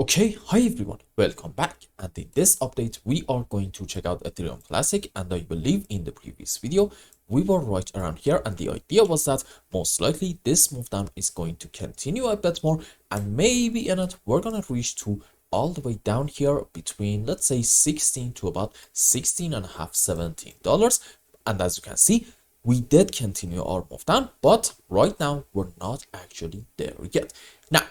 Okay, hi everyone, welcome back. And in this update, we are going to check out Ethereum Classic. And I believe in the previous video, we were right around here. And the idea was that most likely this move down is going to continue a bit more. And maybe in it, we're going to reach to all the way down here between, let's say, 16 to about 16 and a half, $17. And as you can see, we did continue our move down, but right now we're not actually there yet. Now,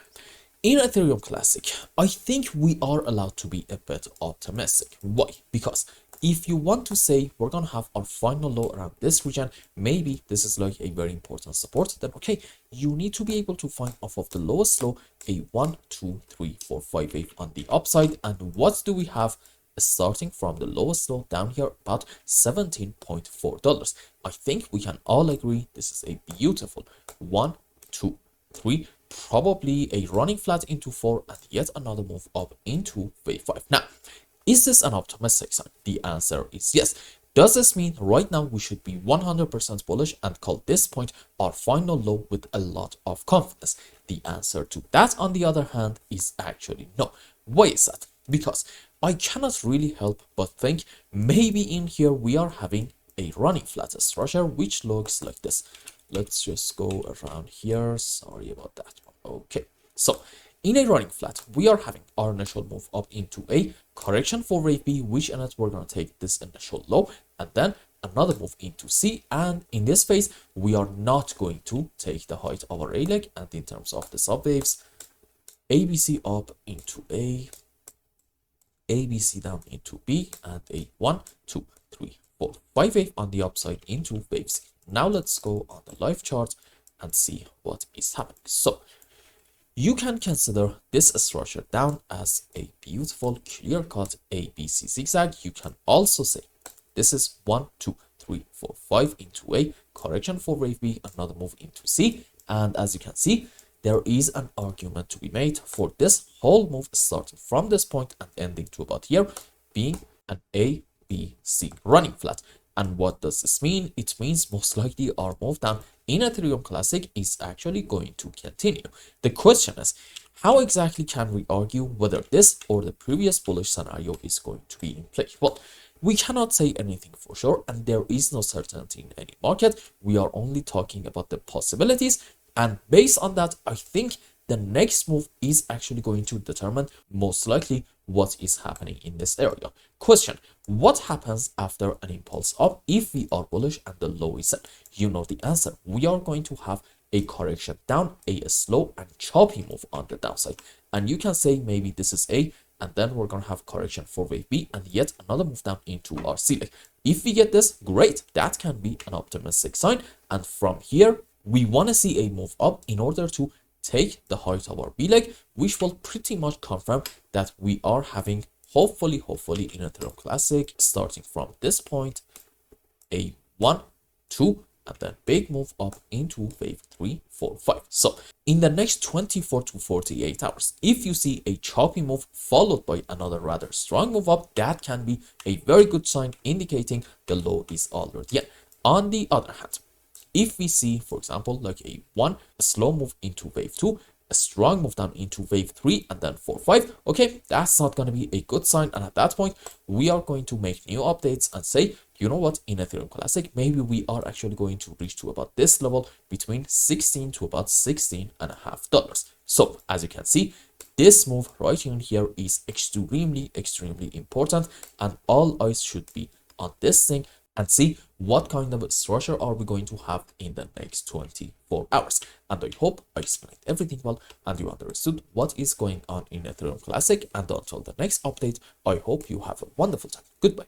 in Ethereum Classic, I think we are allowed to be a bit optimistic. Why? Because if you want to say we're gonna have our final low around this region, maybe this is like a very important support, then okay, you need to be able to find off of the lowest low a 1, 2, 3, 4, 5 wave on the upside. And what do we have? Starting from the lowest low down here, about $17.4. I think we can all agree this is a beautiful 1, 2, 3, probably a running flat into 4 and yet another move up into wave 5. Now, is this an optimistic sign? The answer is yes. Does this mean right now we should be 100% bullish and call this point our final low with a lot of confidence? The answer to that, on the other hand, is actually no. Why is that? Because I cannot really help but think maybe in here we are having a running flat structure which looks like this. Let's just go around here. Sorry about that one. Okay, so in a running flat, we are having our initial move up into a correction for wave B, which in it we're going to take this initial low and then another move into C. And in this phase, we are not going to take the height of our A leg. And in terms of the sub waves, ABC up into A, ABC down into B, and a 1, 2, 3, 4, 5 wave on the upside into wave C. Now let's go on the live chart and see what is happening. So you can consider this structure down as a beautiful clear-cut ABC zigzag. You can also say this is 1, 2, 3, 4, 5 into A, correction for wave B, another move into C. And as you can see, there is an argument to be made for this whole move starting from this point and ending to about here being an A, B, C running flat. And what does this mean? It means most likely our move down in Ethereum Classic is actually going to continue. The question is, how exactly can we argue whether this or the previous bullish scenario is going to be in play? Well, we cannot say anything for sure, and there is no certainty in any market. We are only talking about the possibilities. And based on that, I think the next move is actually going to determine most likely what is happening in this area. Question: what happens after an impulse up if we are bullish and the low is set? You know the answer. We are going to have a correction down, a slow and choppy move on the downside. And you can say maybe this is A, and then we're going to have correction for wave B and yet another move down into our C leg. If we get this, great. That can be an optimistic sign. And from here, we want to see a move up in order to take the height of our B leg, which will pretty much confirm that we are having, hopefully in Ethereum Classic, starting from this point, a 1, 2, and then big move up into wave 3, 4, 5. So in the next 24 to 48 hours, if you see a choppy move followed by another rather strong move up, that can be a very good sign indicating the low is already in. On the other hand, if we see, for example, like a slow move into wave 2, a strong move down into wave 3, and then 4, 5, okay, that's not going to be a good sign. And at that point, we are going to make new updates and say, you know what, in Ethereum Classic, maybe we are actually going to reach to about this level between 16 to about $16.5. So as you can see, this move right in here is extremely important, and all eyes should be on this thing and see what kind of structure are we going to have in the next 24 hours. And I hope I explained everything well and you understood what is going on in Ethereum Classic. And until the next update, I hope you have a wonderful time. Goodbye.